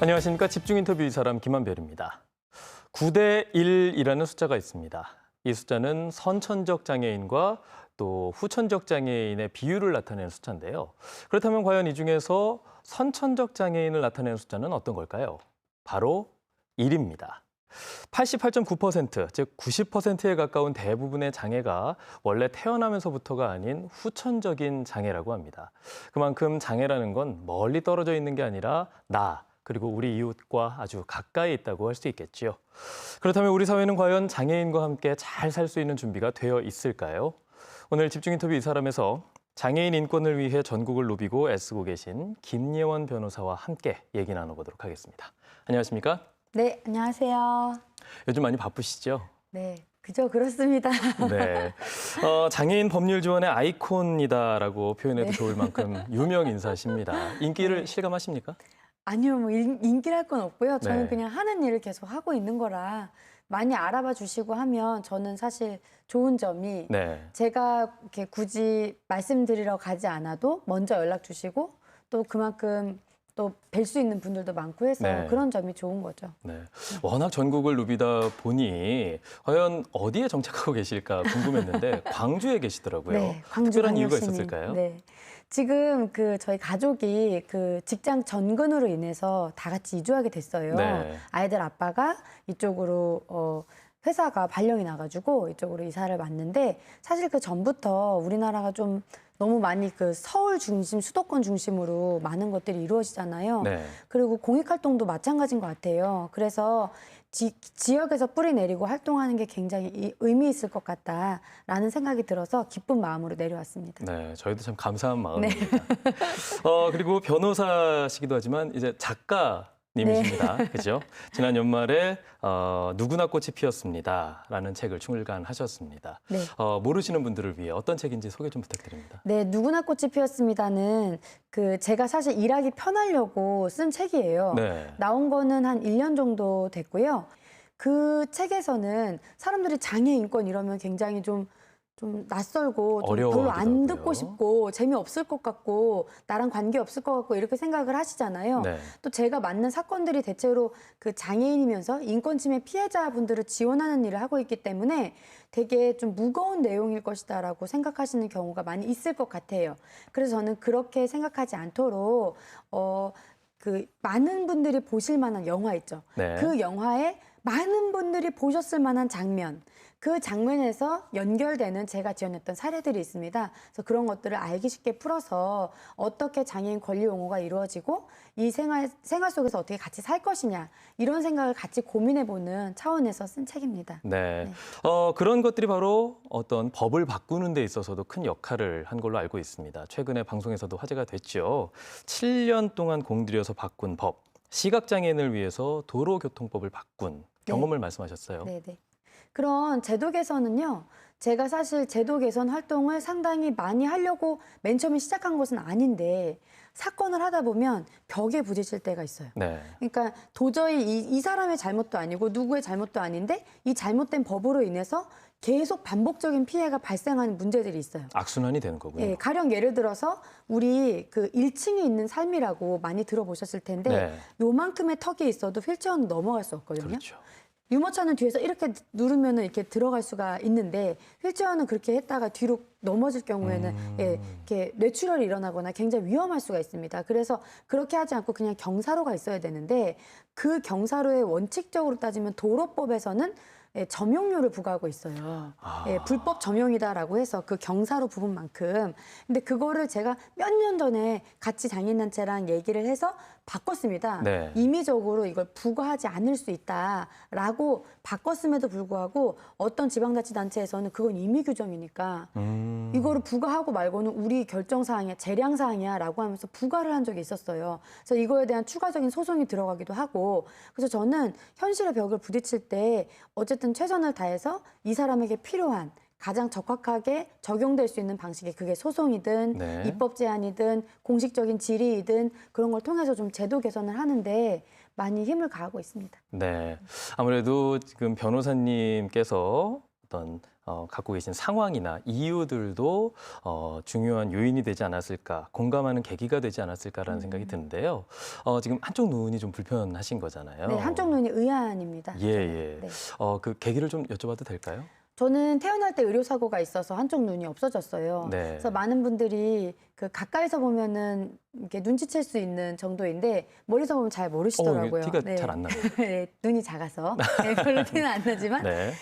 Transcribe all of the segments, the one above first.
안녕하십니까. 집중 인터뷰 이 사람 김한별입니다. 9대 1이라는 숫자가 있습니다. 이 숫자는 선천적 장애인과 또 후천적 장애인의 비율을 나타내는 숫자인데요. 그렇다면 과연 이 중에서 선천적 장애인을 나타내는 숫자는 어떤 걸까요? 바로 1입니다. 88.9%, 즉 90%에 가까운 대부분의 장애가 원래 태어나면서부터가 아닌 후천적인 장애라고 합니다. 그만큼 장애라는 건 멀리 떨어져 있는 게 아니라 그리고 우리 이웃과 아주 가까이 있다고 할 수 있겠지요. 그렇다면 우리 사회는 과연 장애인과 함께 잘 살 수 있는 준비가 되어 있을까요? 오늘 집중 인터뷰 이 사람에서 장애인 인권을 위해 전국을 누비고 애쓰고 계신 김예원 변호사와 함께 얘기 나눠보도록 하겠습니다. 안녕하십니까? 네, 안녕하세요. 요즘 많이 바쁘시죠? 네, 그죠, 그렇습니다. 네, 장애인 법률 지원의 아이콘이다라고 표현해도 좋을 만큼 유명 인사십니다. 인기를 실감하십니까? 아니요, 뭐 인기를 할 건 없고요. 저는 네. 그냥 하는 일을 계속 하고 있는 거라 많이 알아봐 주시고 하면 저는 사실 좋은 점이 네. 제가 이렇게 굳이 말씀드리러 가지 않아도 먼저 연락 주시고 또 그만큼 또 뵐 수 있는 분들도 많고 해서 네. 그런 점이 좋은 거죠. 네, 워낙 전국을 누비다 보니 과연 어디에 정착하고 계실까 궁금했는데 광주에 계시더라고요. 네, 광주 특별한 이유가 광역시민. 있었을까요? 네. 지금 저희 가족이 직장 전근으로 인해서 다 같이 이주하게 됐어요. 네. 아이들 아빠가 이쪽으로 회사가 발령이 나가지고 이쪽으로 이사를 왔는데 사실 그 전부터 우리나라가 좀 너무 많이 서울 중심, 수도권 중심으로 많은 것들이 이루어지잖아요. 네. 그리고 공익활동도 마찬가지인 것 같아요. 그래서 지역에서 뿌리 내리고 활동하는 게 굉장히 의미 있을 것 같다라는 생각이 들어서 기쁜 마음으로 내려왔습니다. 네, 저희도 참 감사한 마음입니다. 그리고 변호사시기도 하지만 이제 작가님이십니다. 그죠? 지난 연말에 누구나 꽃이 피었습니다라는 책을 출간하셨습니다. 네. 모르시는 분들을 위해 어떤 책인지 소개 좀 부탁드립니다. 네, 누구나 꽃이 피었습니다는 제가 사실 일하기 편하려고 쓴 책이에요. 네. 나온 거는 한 1년 정도 됐고요. 그 책에서는 사람들이 장애 인권 이러면 굉장히 좀 낯설고 좀 별로 안 어려워하더라고요. 듣고 싶고 재미없을 것 같고 나랑 관계없을 것 같고 이렇게 생각을 하시잖아요. 네. 또 제가 맡는 사건들이 대체로 장애인이면서 인권 침해 피해자분들을 지원하는 일을 하고 있기 때문에 되게 좀 무거운 내용일 것이다라고 생각하시는 경우가 많이 있을 것 같아요. 그래서 저는 그렇게 생각하지 않도록 많은 분들이 보실 만한 영화 있죠. 네. 그 영화에 많은 분들이 보셨을 만한 장면, 그 장면에서 연결되는 제가 지원했던 사례들이 있습니다. 그래서 그런 것들을 알기 쉽게 풀어서 어떻게 장애인 권리 옹호가 이루어지고 이 생활 속에서 어떻게 같이 살 것이냐 이런 생각을 같이 고민해보는 차원에서 쓴 책입니다. 네. 네. 그런 것들이 바로 어떤 법을 바꾸는 데 있어서도 큰 역할을 한 걸로 알고 있습니다. 최근에 방송에서도 화제가 됐죠. 7년 동안 공들여서 바꾼 법, 시각장애인을 위해서 도로교통법을 바꾼 경험을 말씀하셨어요. 네네. 그런 제도 개선은요, 제가 사실 제도 개선 활동을 상당히 많이 하려고 맨 처음에 시작한 것은 아닌데 사건을 하다 보면 벽에 부딪힐 때가 있어요. 네. 그러니까 도저히 이 사람의 잘못도 아니고 누구의 잘못도 아닌데 이 잘못된 법으로 인해서 계속 반복적인 피해가 발생하는 문제들이 있어요. 악순환이 되는 거군요. 예, 가령 예를 들어서 우리 1층에 있는 삶이라고 많이 들어보셨을 텐데 네. 요만큼의 턱이 있어도 휠체어는 넘어갈 수 없거든요. 그렇죠. 유모차는 뒤에서 이렇게 누르면 이렇게 들어갈 수가 있는데 휠체어는 그렇게 했다가 뒤로 넘어질 경우에는 이렇게 뇌출혈이 일어나거나 굉장히 위험할 수가 있습니다. 그래서 그렇게 하지 않고 그냥 경사로가 있어야 되는데 그 경사로의 원칙적으로 따지면 도로법에서는 점용료를 부과하고 있어요. 불법 점용이다라고 해서 그 경사로 부분만큼. 근데 그거를 제가 몇 년 전에 같이 장애인단체랑 얘기를 해서 바꿨습니다. 네. 임의적으로 이걸 부과하지 않을 수 있다라고 바꿨음에도 불구하고 어떤 지방자치단체에서는 그건 임의 규정이니까 이거를 부과하고 말고는 우리 결정사항이야, 재량사항이야라고 하면서 부과를 한 적이 있었어요. 그래서 이거에 대한 추가적인 소송이 들어가기도 하고 그래서 저는 현실의 벽을 부딪힐 때 어쨌든 최선을 다해서 이 사람에게 필요한 가장 적확하게 적용될 수 있는 방식이 그게 소송이든 네. 입법 제한이든 공식적인 질의이든 그런 걸 통해서 좀 제도 개선을 하는데 많이 힘을 가하고 있습니다. 네. 아무래도 지금 변호사님께서 어떤 갖고 계신 상황이나 이유들도 중요한 요인이 되지 않았을까, 공감하는 계기가 되지 않았을까라는 생각이 드는데요. 지금 한쪽 눈이 좀 불편하신 거잖아요. 네, 한쪽 눈이 의안입니다. 예, 예. 네. 그 계기를 좀 여쭤봐도 될까요? 저는 태어날 때 의료사고가 있어서 한쪽 눈이 없어졌어요. 네. 그래서 많은 분들이 그 가까이서 보면은 이렇게 눈치챌 수 있는 정도인데 멀리서 보면 잘 모르시더라고요. 티가 네. 잘 안 나요. 네, 눈이 작아서 네, 별로 티는 안 나지만 네.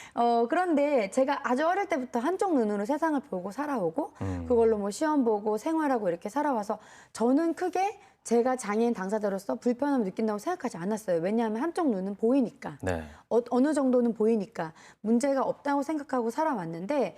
그런데 제가 아주 어릴 때부터 한쪽 눈으로 세상을 보고 살아오고 그걸로 뭐 시험 보고 생활하고 이렇게 살아와서 저는 크게 제가 장애인 당사자로서 불편함을 느낀다고 생각하지 않았어요. 왜냐하면 한쪽 눈은 보이니까. 네. 어느 정도는 보이니까 문제가 없다고 생각하고 살아왔는데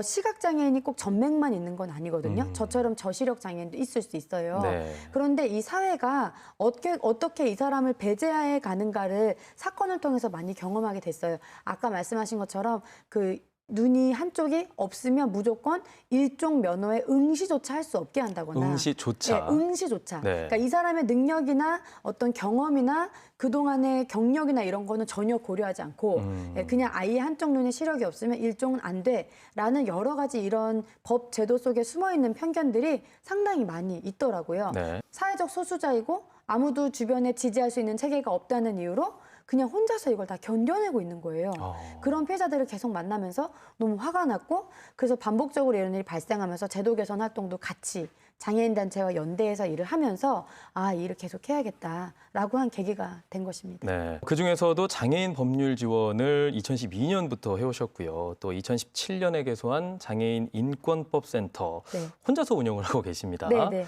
시각장애인이 꼭 전맥만 있는 건 아니거든요. 저처럼 저시력 장애인도 있을 수 있어요. 네. 그런데 이 사회가 어떻게 이 사람을 배제해 가는가를 사건을 통해서 많이 경험하게 됐어요. 아까 말씀하신 것처럼 그 눈이 한쪽이 없으면 무조건 일종 면허의 응시조차 할 수 없게 한다거나. 응시조차. 네, 응시조차. 네. 그러니까 이 사람의 능력이나 어떤 경험이나 그동안의 경력이나 이런 거는 전혀 고려하지 않고 그냥 아예 한쪽 눈에 시력이 없으면 일종은 안 돼라는 여러 가지 이런 법 제도 속에 숨어있는 편견들이 상당히 많이 있더라고요. 네. 사회적 소수자이고 아무도 주변에 지지할 수 있는 체계가 없다는 이유로 그냥 혼자서 이걸 다 견뎌내고 있는 거예요. 그런 피해자들을 계속 만나면서 너무 화가 났고 그래서 반복적으로 이런 일이 발생하면서 제도 개선 활동도 같이 장애인 단체와 연대해서 일을 하면서 이 일을 계속 해야겠다라고 한 계기가 된 것입니다. 네. 그중에서도 장애인 법률 지원을 2012년부터 해오셨고요. 또 2017년에 개소한 장애인 인권법센터 네. 혼자서 운영을 하고 계십니다. 네, 네.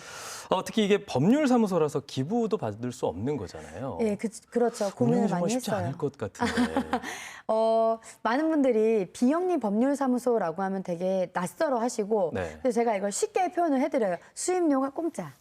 특히 이게 법률사무소라서 기부도 받을 수 없는 거잖아요. 네, 그렇죠. 고민을 운영이 정말 많이 쉽지 했어요. 않을 것 같은데. 많은 분들이 비영리 법률사무소라고 하면 되게 낯설어 하시고 네. 그래서 제가 이걸 쉽게 표현을 해드려요. 수임료가 공짜.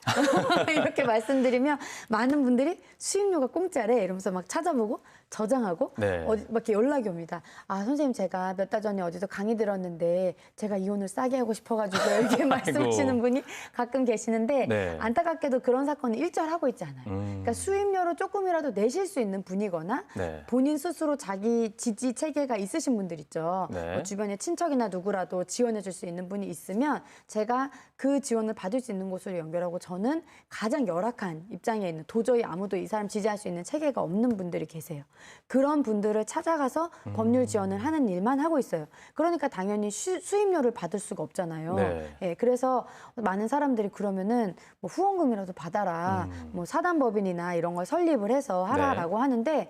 이렇게 말씀드리면 많은 분들이 수임료가 공짜래 이러면서 막 찾아보고 저장하고 네. 막 이렇게 연락이 옵니다. 선생님 제가 몇 달 전에 어디서 강의 들었는데 제가 이혼을 싸게 하고 싶어가지고 이렇게 말씀하시는 분이 가끔 계시는데 네. 안타깝게도 그런 사건이 일절하고 있지 않아요. 그러니까 수임료를 조금이라도 내실 수 있는 분이거나 네. 본인 스스로 자기 지지 체계가 있으신 분들 있죠. 네. 뭐 주변에 친척이나 누구라도 지원해 줄 수 있는 분이 있으면 제가 그 지원을 받을 수 있는 곳으로 연결하고 저는 가장 열악한 입장에 있는 도저히 아무도 이 사람 지지할 수 있는 체계가 없는 분들이 계세요. 그런 분들을 찾아가서 법률 지원을 하는 일만 하고 있어요. 그러니까 당연히 수임료를 받을 수가 없잖아요. 네. 예, 그래서 많은 사람들이 그러면은 뭐 후원금이라도 받아라, 뭐 사단법인이나 이런 걸 설립을 해서 하라라고 하는데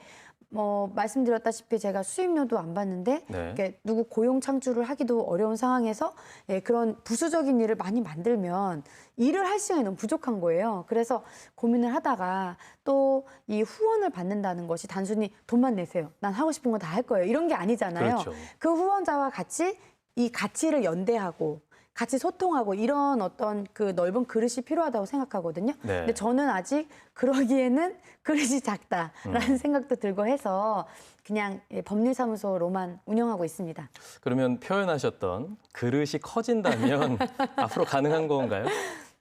말씀드렸다시피 제가 수임료도 안 받는데 네. 이렇게 누구 고용 창출을 하기도 어려운 상황에서 그런 부수적인 일을 많이 만들면 일을 할 시간이 너무 부족한 거예요. 그래서 고민을 하다가 또 이 후원을 받는다는 것이 단순히 돈만 내세요. 난 하고 싶은 거 다 할 거예요. 이런 게 아니잖아요. 그렇죠. 그 후원자와 같이 이 가치를 연대하고 같이 소통하고 이런 어떤 그 넓은 그릇이 필요하다고 생각하거든요. 네. 근데 저는 아직 그러기에는 그릇이 작다라는 생각도 들고 해서 그냥 법률사무소로만 운영하고 있습니다. 그러면 표현하셨던 그릇이 커진다면 앞으로 가능한 건가요?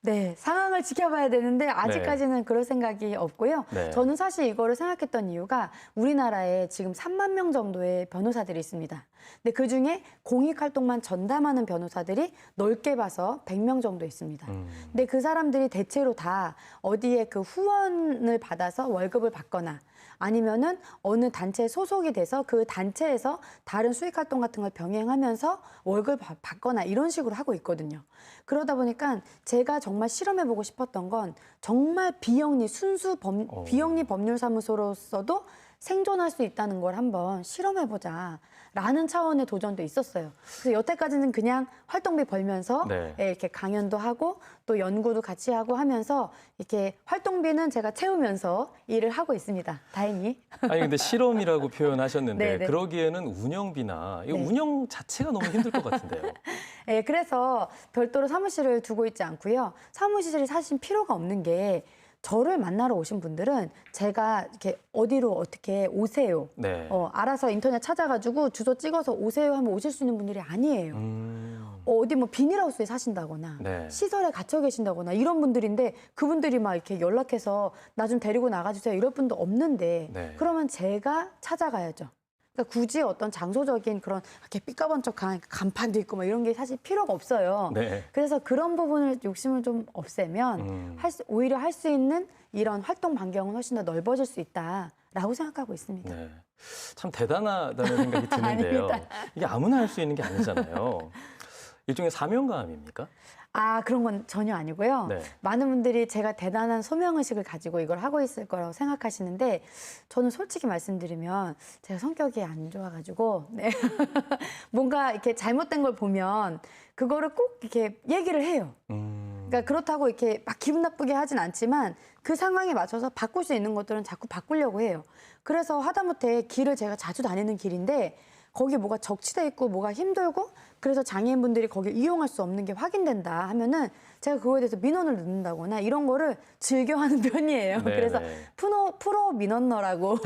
네, 상황을 지켜봐야 되는데 아직까지는 그럴 생각이 없고요. 네. 저는 사실 이거를 생각했던 이유가 우리나라에 지금 3만 명 정도의 변호사들이 있습니다. 근데 그중에 공익활동만 전담하는 변호사들이 넓게 봐서 100명 정도 있습니다. 근데 그 사람들이 대체로 다 어디에 그 후원을 받아서 월급을 받거나 아니면은 어느 단체에 소속이 돼서 그 단체에서 다른 수익 활동 같은 걸 병행하면서 월급을 받거나 이런 식으로 하고 있거든요. 그러다 보니까 제가 정말 실험해보고 싶었던 건 정말 비영리 비영리 법률사무소로서도 생존할 수 있다는 걸 한번 실험해보자라는 차원의 도전도 있었어요. 그래서 여태까지는 그냥 활동비 벌면서 이렇게 강연도 하고 또 연구도 같이 하고 하면서 이렇게 활동비는 제가 채우면서 일을 하고 있습니다. 다행히. 아니 근데 실험이라고 표현하셨는데 네네. 그러기에는 운영비나 이 운영 자체가 너무 힘들 것 같은데요. 네, 그래서 별도로 사무실을 두고 있지 않고요. 사무실이 사실 필요가 없는 게 저를 만나러 오신 분들은 제가 이렇게 어디로 어떻게 오세요. 네. 알아서 인터넷 찾아가지고 주소 찍어서 오세요 하면 오실 수 있는 분들이 아니에요. 어디 뭐 비닐하우스에 사신다거나 네. 시설에 갇혀 계신다거나 이런 분들인데 그분들이 막 이렇게 연락해서 나 좀 데리고 나가주세요 이럴 분도 없는데 네. 그러면 제가 찾아가야죠. 그러니까 굳이 어떤 장소적인 그런 이렇게 삐까번쩍한 간판도 있고 막 이런 게 사실 필요가 없어요. 네. 그래서 그런 부분을 욕심을 좀 없애면 오히려 할 수 있는 이런 활동 반경은 훨씬 더 넓어질 수 있다라고 생각하고 있습니다. 네. 참 대단하다는 생각이 드는데요. 아닙니다. 이게 아무나 할 수 있는 게 아니잖아요. 일종의 사명감입니까? 아, 그런 건 전혀 아니고요. 네. 많은 분들이 제가 대단한 소명의식을 가지고 이걸 하고 있을 거라고 생각하시는데 저는 솔직히 말씀드리면 제가 성격이 안 좋아가지고 네. 뭔가 이렇게 잘못된 걸 보면 그거를 꼭 이렇게 얘기를 해요. 그러니까 그렇다고 이렇게 막 기분 나쁘게 하진 않지만 그 상황에 맞춰서 바꿀 수 있는 것들은 자꾸 바꾸려고 해요. 그래서 하다못해 길을 제가 자주 다니는 길인데 거기 뭐가 적치돼 있고 뭐가 힘들고 그래서 장애인분들이 거길 이용할 수 없는 게 확인된다 하면은 제가 그거에 대해서 민원을 넣는다거나 이런 거를 즐겨하는 편이에요. 네, 그래서 네. 프로 민원너라고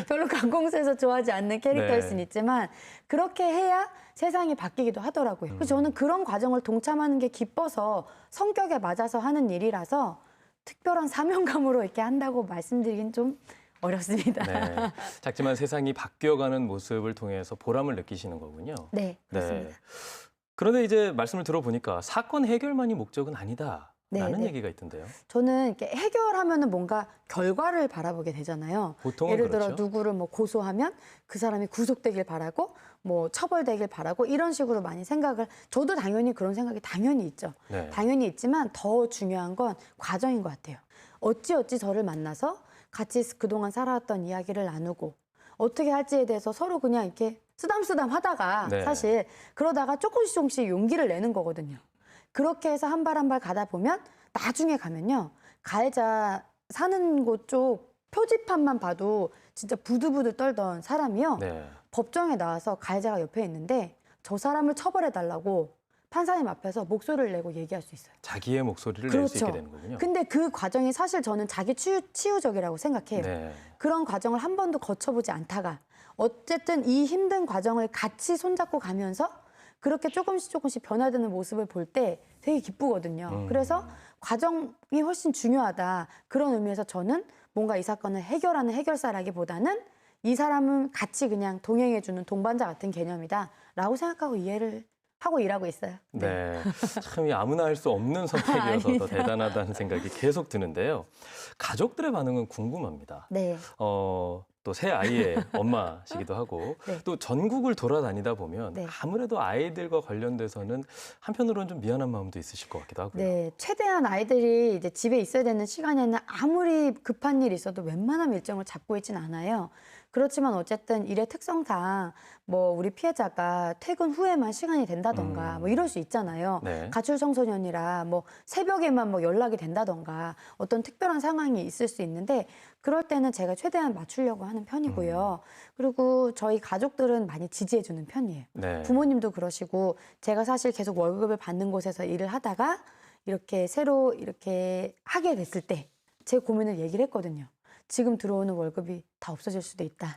별로 관공서에서 좋아하지 않는 캐릭터일 네. 수는 있지만 그렇게 해야 세상이 바뀌기도 하더라고요. 그래서 저는 그런 과정을 동참하는 게 기뻐서 성격에 맞아서 하는 일이라서 특별한 사명감으로 이렇게 한다고 말씀드리긴 좀 어렵습니다. 네. 작지만 세상이 바뀌어가는 모습을 통해서 보람을 느끼시는 거군요. 네, 그렇습니다. 네. 그런데 이제 말씀을 들어보니까 사건 해결만이 목적은 아니다라는 네, 네. 얘기가 있던데요. 저는 이렇게 해결하면은 뭔가 결과를 바라보게 되잖아요. 보통은 예를 들어 그렇죠. 누구를 뭐 고소하면 그 사람이 구속되길 바라고 뭐 처벌되길 바라고 이런 식으로 많이 생각을 저도 당연히 그런 생각이 당연히 있죠. 네. 당연히 있지만 더 중요한 건 과정인 것 같아요. 어찌어찌 저를 만나서 같이 그동안 살아왔던 이야기를 나누고 어떻게 할지에 대해서 서로 그냥 이렇게 쓰담쓰담 하다가 네. 사실 그러다가 조금씩 용기를 내는 거거든요. 그렇게 해서 한 발 한 발 가다 보면 나중에 가면요. 가해자 사는 곳 쪽 표지판만 봐도 진짜 부들부들 떨던 사람이요. 네. 법정에 나와서 가해자가 옆에 있는데 저 사람을 처벌해달라고 판사님 앞에서 목소리를 내고 얘기할 수 있어요. 자기의 목소리를 낼 수 그렇죠. 있게 되는 거군요. 근데 그 과정이 사실 저는 자기 치유적이라고 생각해요. 네. 그런 과정을 한 번도 거쳐보지 않다가 어쨌든 이 힘든 과정을 같이 손잡고 가면서 그렇게 조금씩 변화되는 모습을 볼 때 되게 기쁘거든요. 그래서 과정이 훨씬 중요하다. 그런 의미에서 저는 뭔가 이 사건을 해결하는 해결사라기보다는 이 사람은 같이 그냥 동행해주는 동반자 같은 개념이다라고 생각하고 이해를 하고 일하고 있어요. 네. 참 이 아무나 할 수 없는 선택이어서 더 아닙니다. 대단하다는 생각이 계속 드는데요. 가족들의 반응은 궁금합니다. 네. 또 새 아이의 엄마시기도 하고 네. 또 전국을 돌아다니다 보면 네. 아무래도 아이들과 관련돼서는 한편으로는 좀 미안한 마음도 있으실 것 같기도 하고요. 네, 최대한 아이들이 이제 집에 있어야 되는 시간에는 아무리 급한 일이 있어도 웬만하면 일정을 잡고 있진 않아요. 그렇지만 어쨌든 일의 특성상 뭐 우리 피해자가 퇴근 후에만 시간이 된다던가 뭐 이럴 수 있잖아요. 네. 가출 청소년이라 뭐 새벽에만 뭐 연락이 된다던가 어떤 특별한 상황이 있을 수 있는데 그럴 때는 제가 최대한 맞추려고 하는 편이고요. 그리고 저희 가족들은 많이 지지해주는 편이에요. 네. 부모님도 그러시고 제가 사실 계속 월급을 받는 곳에서 일을 하다가 이렇게 새로 이렇게 하게 됐을 때 제 고민을 얘기를 했거든요. 지금 들어오는 월급이 다 없어질 수도 있다.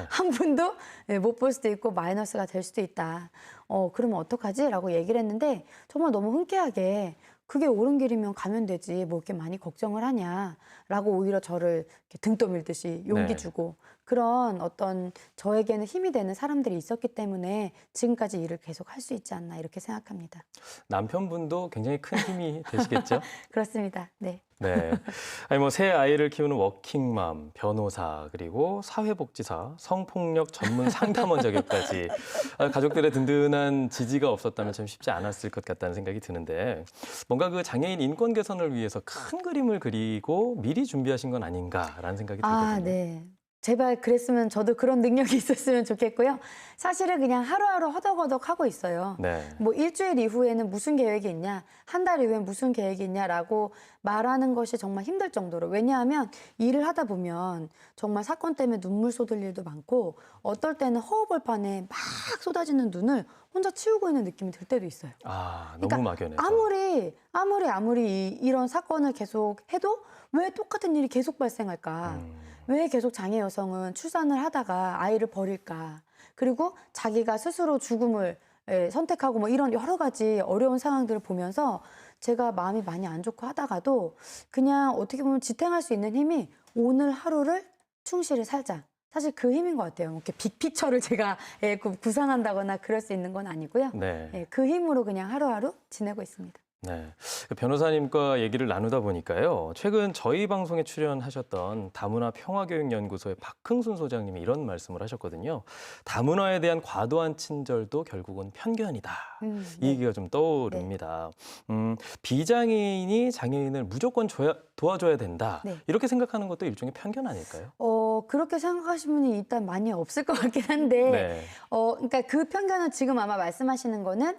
한 푼도 못 볼 수도 있고 마이너스가 될 수도 있다. 그러면 어떡하지? 라고 얘기를 했는데 정말 너무 흔쾌하게 그게 옳은 길이면 가면 되지 뭐 이렇게 많이 걱정을 하냐 라고 오히려 저를 이렇게 등 떠밀듯이 용기 네. 주고 그런 어떤 저에게는 힘이 되는 사람들이 있었기 때문에 지금까지 일을 계속 할 수 있지 않나 이렇게 생각합니다. 남편분도 굉장히 큰 힘이 되시겠죠? 그렇습니다. 네. 네. 아니 뭐 새 아이를 키우는 워킹맘, 변호사, 그리고 사회복지사, 성폭력 전문 상담원 자격까지 가족들의 든든한 지지가 없었다면 참 쉽지 않았을 것 같다는 생각이 드는데 뭔가 그 장애인 인권 개선을 위해서 큰 그림을 그리고 미리 준비하신 건 아닌가라는 생각이 들거든요. 아, 네. 제발 그랬으면 저도 그런 능력이 있었으면 좋겠고요. 사실은 그냥 하루하루 허덕허덕 하고 있어요. 네. 뭐 일주일 이후에는 무슨 계획이 있냐, 한 달 이후엔 무슨 계획이 있냐라고 말하는 것이 정말 힘들 정도로. 왜냐하면 일을 하다 보면 정말 사건 때문에 눈물 쏟을 일도 많고 어떨 때는 허허벌판에 막 쏟아지는 눈을 혼자 치우고 있는 느낌이 들 때도 있어요. 아, 너무 그러니까 막연해서. 아무리 이런 사건을 계속 해도 왜 똑같은 일이 계속 발생할까? 왜 계속 장애 여성은 출산을 하다가 아이를 버릴까? 그리고 자기가 스스로 죽음을 선택하고 뭐 이런 여러 가지 어려운 상황들을 보면서 제가 마음이 많이 안 좋고 하다가도 그냥 어떻게 보면 지탱할 수 있는 힘이 오늘 하루를 충실히 살자. 사실 그 힘인 것 같아요. 이렇게 빅피처를 제가 구상한다거나 그럴 수 있는 건 아니고요. 네. 예, 그 힘으로 그냥 하루하루 지내고 있습니다. 네. 변호사님과 얘기를 나누다 보니까요. 최근 저희 방송에 출연하셨던 다문화 평화교육연구소의 박흥순 소장님이 이런 말씀을 하셨거든요. 다문화에 대한 과도한 친절도 결국은 편견이다. 이 네. 얘기가 좀 떠오릅니다. 비장애인이 장애인을 무조건 도와줘야 된다. 네. 이렇게 생각하는 것도 일종의 편견 아닐까요? 그렇게 생각하시는 분이 일단 많이 없을 것 같긴 한데, 네. 그러니까 그 편견은 지금 아마 말씀하시는 거는,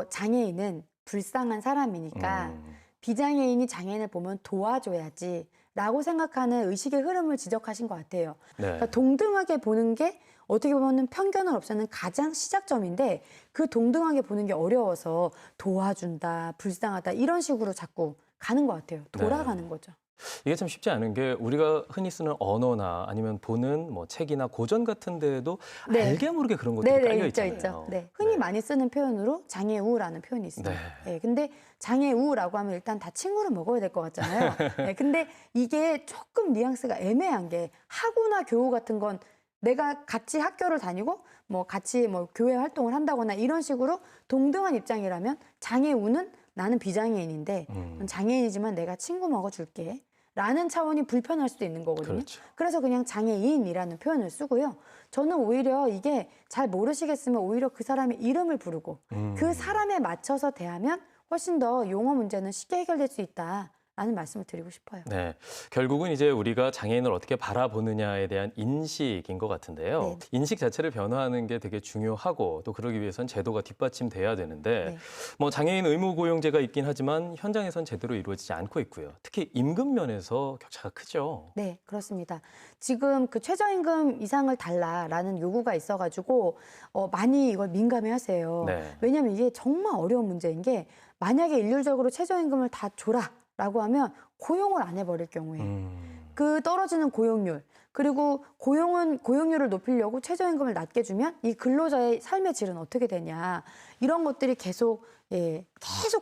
장애인은 불쌍한 사람이니까 비장애인이 장애인을 보면 도와줘야지 라고 생각하는 의식의 흐름을 지적하신 것 같아요. 네. 그러니까 동등하게 보는 게 어떻게 보면 편견을 없애는 가장 시작점인데 그 동등하게 보는 게 어려워서 도와준다, 불쌍하다 이런 식으로 자꾸 가는 것 같아요. 돌아가는 거죠. 이게 참 쉽지 않은 게 우리가 흔히 쓰는 언어나 아니면 보는 뭐 책이나 고전 같은 데에도 네. 알게 모르게 그런 것들이 네네, 깔려 있죠, 있잖아요. 있죠. 네. 흔히 많이 쓰는 표현으로 장애우라는 표현이 있습니다. 네. 네, 근데 장애우라고 하면 일단 다 친구를 먹어야 될 것 같잖아요. 네, 근데 이게 조금 뉘앙스가 애매한 게 하구나 교우 같은 건 내가 같이 학교를 다니고 뭐 같이 뭐 교회 활동을 한다거나 이런 식으로 동등한 입장이라면 장애우는 나는 비장애인인데 넌 장애인이지만 내가 친구 먹어줄게. 라는 차원이 불편할 수도 있는 거거든요. 그렇죠. 그래서 그냥 장애인이라는 표현을 쓰고요. 저는 오히려 이게 잘 모르시겠으면 오히려 그 사람의 이름을 부르고 그 사람에 맞춰서 대하면 훨씬 더 용어 문제는 쉽게 해결될 수 있다라는 말씀을 드리고 싶어요. 네, 결국은 이제 우리가 장애인을 어떻게 바라보느냐에 대한 인식인 것 같은데요. 네. 인식 자체를 변화하는 게 되게 중요하고 또 그러기 위해선 제도가 뒷받침돼야 되는데 네. 뭐 장애인 의무 고용제가 있긴 하지만 현장에선 제대로 이루어지지 않고 있고요. 특히 임금 면에서 격차가 크죠. 네, 그렇습니다. 지금 그 최저임금 이상을 달라라는 요구가 있어가지고 많이 이걸 민감해하세요. 네. 왜냐하면 이게 정말 어려운 문제인 게 만약에 일률적으로 최저임금을 다 줘라라고 하면 고용을 안 해버릴 경우에 그 떨어지는 고용률 그리고 고용률을 높이려고 최저임금을 낮게 주면 이 근로자의 삶의 질은 어떻게 되냐 이런 것들이 계속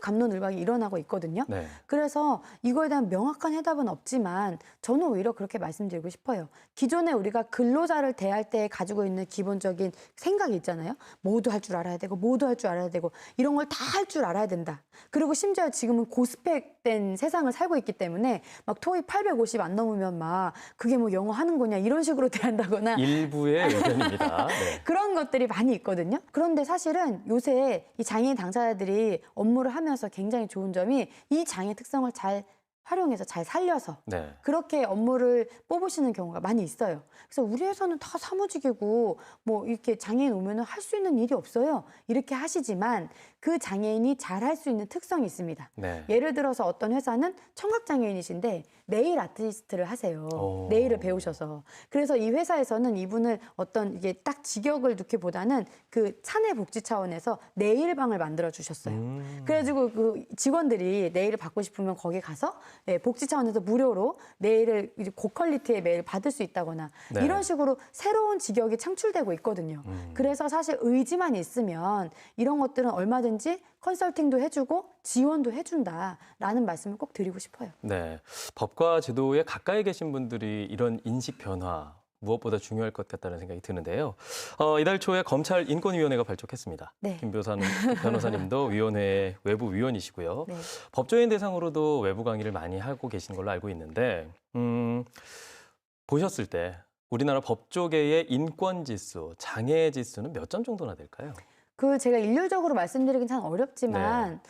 갑론을박이 일어나고 있거든요. 네. 그래서 이거에 대한 명확한 해답은 없지만 저는 오히려 그렇게 말씀드리고 싶어요. 기존에 우리가 근로자를 대할 때 가지고 있는 기본적인 생각이 있잖아요. 모두 할 줄 알아야 되고 모두 할 줄 알아야 되고 이런 걸 다 할 줄 알아야 된다. 그리고 심지어 지금은 고스펙된 세상을 살고 있기 때문에 막 토익 850 안 넘으면 막 그게 뭐 영어 하는 거냐 이런 식으로 대한다거나 일부의 의견입니다. 네. 그런 것들이 많이 있거든요. 그런데 사실은 요새 이 장애인 당사자들이 업무를 하면서 굉장히 좋은 점이 이 장애 특성을 잘 활용해서 잘 살려서 네. 그렇게 업무를 뽑으시는 경우가 많이 있어요. 그래서 우리 회사는 다 사무직이고 뭐 이렇게 장애인 오면은 할 수 있는 일이 없어요. 이렇게 하시지만 그 장애인이 잘 할 수 있는 특성이 있습니다. 네. 예를 들어서 어떤 회사는 청각장애인이신데 네일 아티스트를 하세요. 오. 네일을 배우셔서. 그래서 이 회사에서는 이분을 어떤 이게 딱 직역을 넣기보다는 그 사내복지 차원에서 네일방을 만들어 주셨어요. 그래가지고 그 직원들이 네일을 받고 싶으면 거기 가서 복지 차원에서 무료로 네일을 이제 고퀄리티의 네일 받을 수 있다거나 네. 이런 식으로 새로운 직역이 창출되고 있거든요. 그래서 사실 의지만 있으면 이런 것들은 얼마든지 컨설팅도 해주고 지원도 해준다라는 말씀을 꼭 드리고 싶어요. 네. 법과 제도에 가까이 계신 분들이 이런 인식 변화 무엇보다 중요할 것 같다는 생각이 드는데요. 이달 초에 검찰 인권위원회가 발족했습니다. 네. 김 변호사님도 위원회 외부 위원이시고요. 네. 법조인 대상으로도 외부 강의를 많이 하고 계신 걸로 알고 있는데 보셨을 때 우리나라 법조계의 인권 지수, 장애 지수는 몇 점 정도나 될까요? 그 제가 일률적으로 말씀드리긴 참 어렵지만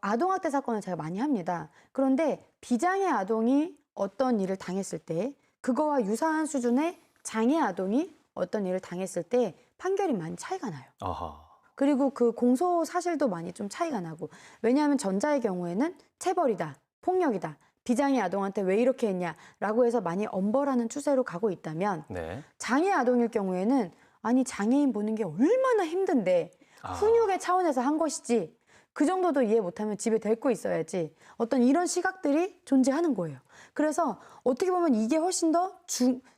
아동학대 사건을 제가 많이 합니다. 그런데 비장애 아동이 어떤 일을 당했을 때 그거와 유사한 수준의 장애 아동이 어떤 일을 당했을 때 판결이 많이 차이가 나요. 아하. 그리고 그 공소 사실도 많이 좀 차이가 나고 왜냐하면 전자의 경우에는 체벌이다, 폭력이다. 비장애 아동한테 왜 이렇게 했냐라고 해서 많이 엄벌하는 추세로 가고 있다면 네. 장애 아동일 경우에는 아니 장애인 보는 게 얼마나 힘든데 훈육의 차원에서 한 것이지 그 정도도 이해 못하면 집에 데리고 있어야지 어떤 이런 시각들이 존재하는 거예요. 그래서 어떻게 보면 이게 훨씬 더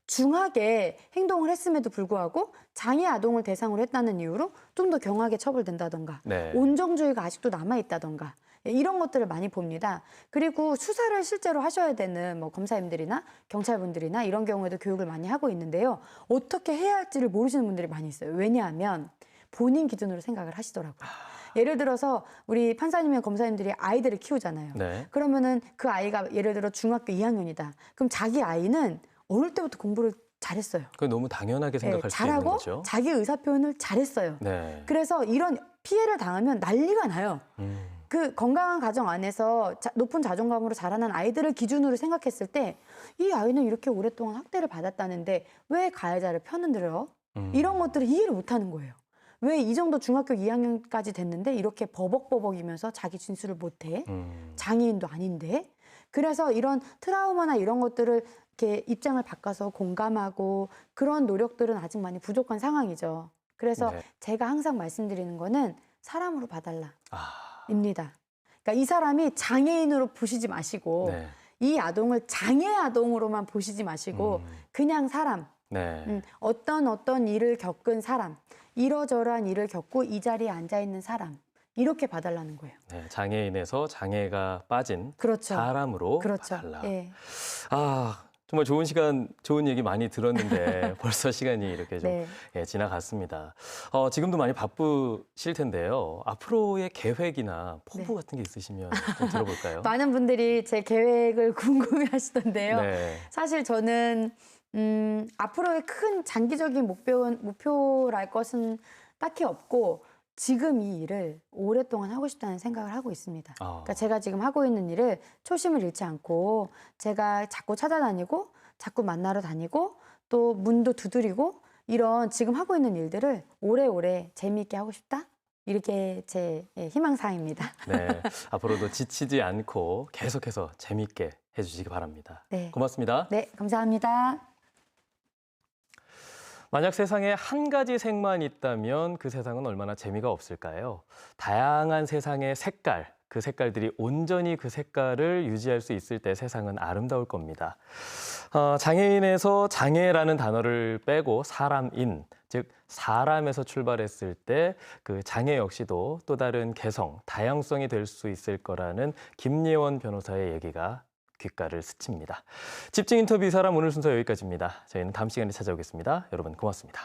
중하게 행동을 했음에도 불구하고 장애 아동을 대상으로 했다는 이유로 좀 더 경하게 처벌된다던가 네. 온정주의가 아직도 남아있다던가 이런 것들을 많이 봅니다. 그리고 수사를 실제로 하셔야 되는 뭐 검사님들이나 경찰분들이나 이런 경우에도 교육을 많이 하고 있는데요. 어떻게 해야 할지를 모르시는 분들이 많이 있어요. 왜냐하면 본인 기준으로 생각을 하시더라고요. 예를 들어서 우리 판사님이나 검사님들이 아이들을 키우잖아요. 네. 그러면은 그 아이가 예를 들어 중학교 2학년이다. 그럼 자기 아이는 어릴 때부터 공부를 잘했어요. 그 너무 당연하게 생각할 수 있는 잘하고 거죠. 자기 의사 표현을 잘했어요. 네. 그래서 이런 피해를 당하면 난리가 나요. 그 건강한 가정 안에서 높은 자존감으로 자라난 아이들을 기준으로 생각했을 때 이 아이는 이렇게 오랫동안 학대를 받았다는데 왜 가해자를 편을 들어? 이런 것들을 이해를 못하는 거예요. 왜 이 정도 중학교 2학년까지 됐는데 이렇게 버벅버벅이면서 자기 진술을 못해? 장애인도 아닌데? 그래서 이런 트라우마나 이런 것들을 이렇게 입장을 바꿔서 공감하고 그런 노력들은 아직 많이 부족한 상황이죠. 그래서 네. 제가 항상 말씀드리는 거는 사람으로 봐달라. 아, 입니다. 그러니까 이 사람이 장애인으로 보시지 마시고 네. 이 아동을 장애 아동으로만 보시지 마시고 그냥 사람, 네. 어떤 일을 겪은 사람, 이러저러한 일을 겪고 이 자리에 앉아 있는 사람 이렇게 봐달라는 거예요. 네. 장애인에서 장애가 빠진 그렇죠. 사람으로 그렇죠. 봐달라. 예. 아, 정말 좋은 시간, 좋은 얘기 많이 들었는데 벌써 시간이 이렇게 좀 네. 예, 지나갔습니다. 지금도 많이 바쁘실 텐데요. 앞으로의 계획이나 포부 네. 같은 게 있으시면 좀 들어볼까요? 많은 분들이 제 계획을 궁금해 하시던데요. 네. 사실 저는 앞으로의 큰 장기적인 목표랄 것은 딱히 없고 지금 이 일을 오랫동안 하고 싶다는 생각을 하고 있습니다. 그러니까 제가 지금 하고 있는 일을 초심을 잃지 않고 제가 자꾸 찾아다니고 자꾸 만나러 다니고 또 문도 두드리고 이런 지금 하고 있는 일들을 오래오래 재미있게 하고 싶다? 이렇게 제 희망사항입니다. 네. 앞으로도 지치지 않고 계속해서 재미있게 해주시기 바랍니다. 네. 고맙습니다. 네, 감사합니다. 만약 세상에 한 가지 색만 있다면 그 세상은 얼마나 재미가 없을까요? 다양한 세상의 색깔, 그 색깔들이 온전히 그 색깔을 유지할 수 있을 때 세상은 아름다울 겁니다. 장애인에서 장애라는 단어를 빼고 사람인, 즉 사람에서 출발했을 때 그 장애 역시도 또 다른 개성, 다양성이 될 수 있을 거라는 김예원 변호사의 얘기가 귓가를 스칩니다. 집중 인터뷰 이 사람 오늘 순서 여기까지입니다. 저희는 다음 시간에 찾아오겠습니다. 여러분 고맙습니다.